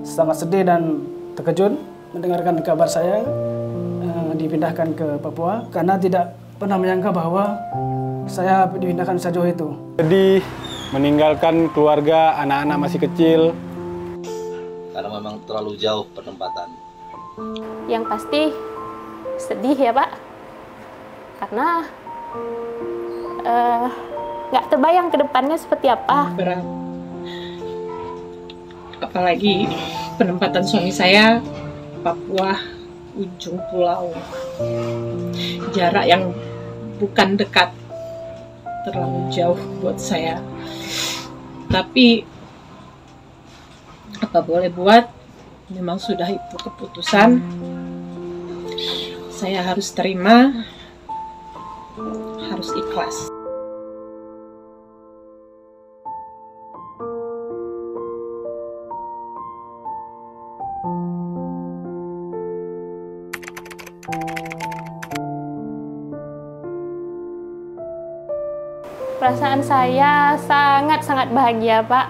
Sangat sedih dan terkejut mendengarkan kabar saya dipindahkan ke Papua karena tidak pernah menyangka bahwa saya dipindahkan sejauh itu. Sedih meninggalkan keluarga, anak-anak masih kecil. Karena memang terlalu jauh penempatan. Yang pasti sedih ya Pak, karena nggak terbayang ke depannya seperti apa. Berat. Apalagi penempatan suami saya Papua, ujung pulau. Jarak yang bukan dekat, terlalu jauh buat saya. Tapi apa boleh buat, memang sudah itu keputusan. Saya harus terima, harus ikhlas. Perasaan saya sangat-sangat bahagia, Pak.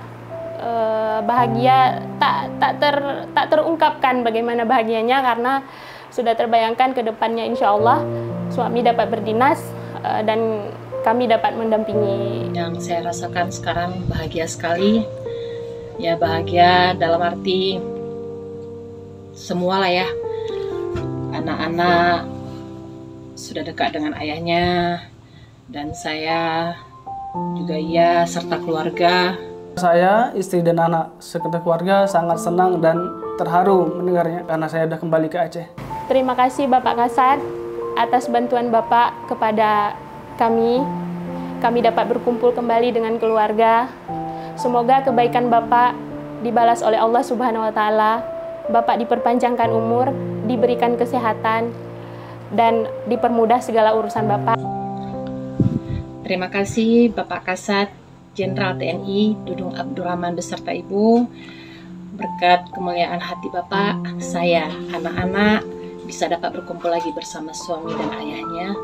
Bahagia tak terungkapkan bagaimana bahagianya, karena sudah terbayangkan ke depannya insya Allah suami dapat berdinas dan kami dapat mendampingi. Yang saya rasakan sekarang bahagia sekali. Ya, bahagia dalam arti semua lah ya. Anak-anak sudah dekat dengan ayahnya, dan saya juga iya, serta keluarga. Saya, istri dan anak serta keluarga sangat senang dan terharu mendengarnya karena saya sudah kembali ke Aceh. Terima kasih Bapak Kasat atas bantuan Bapak kepada kami. Kami dapat berkumpul kembali dengan keluarga. Semoga kebaikan Bapak dibalas oleh Allah Subhanahu wa Ta'ala. Bapak diperpanjangkan umur, diberikan kesehatan, dan dipermudah segala urusan Bapak. Terima kasih Bapak Kasat Jenderal TNI Dudung Abdurrahman beserta Ibu. Berkat kemuliaan hati Bapak, saya, anak-anak bisa dapat berkumpul lagi bersama suami dan ayahnya.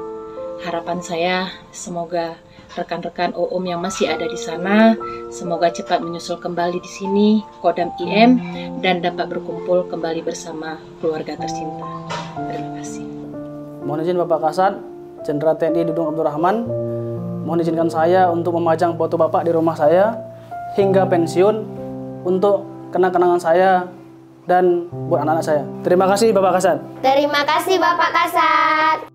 Harapan saya semoga rekan-rekan OOM yang masih ada di sana semoga cepat menyusul kembali di sini Kodam IM dan dapat berkumpul kembali bersama keluarga tercinta. Terima kasih. Mohon izin Bapak Kasat Jenderal TNI Dudung Abdurrahman, mohon izinkan saya untuk memajang foto Bapak di rumah saya hingga pensiun untuk kenang-kenangan saya dan buat anak-anak saya. Terima kasih Bapak Kasat. Terima kasih Bapak Kasat.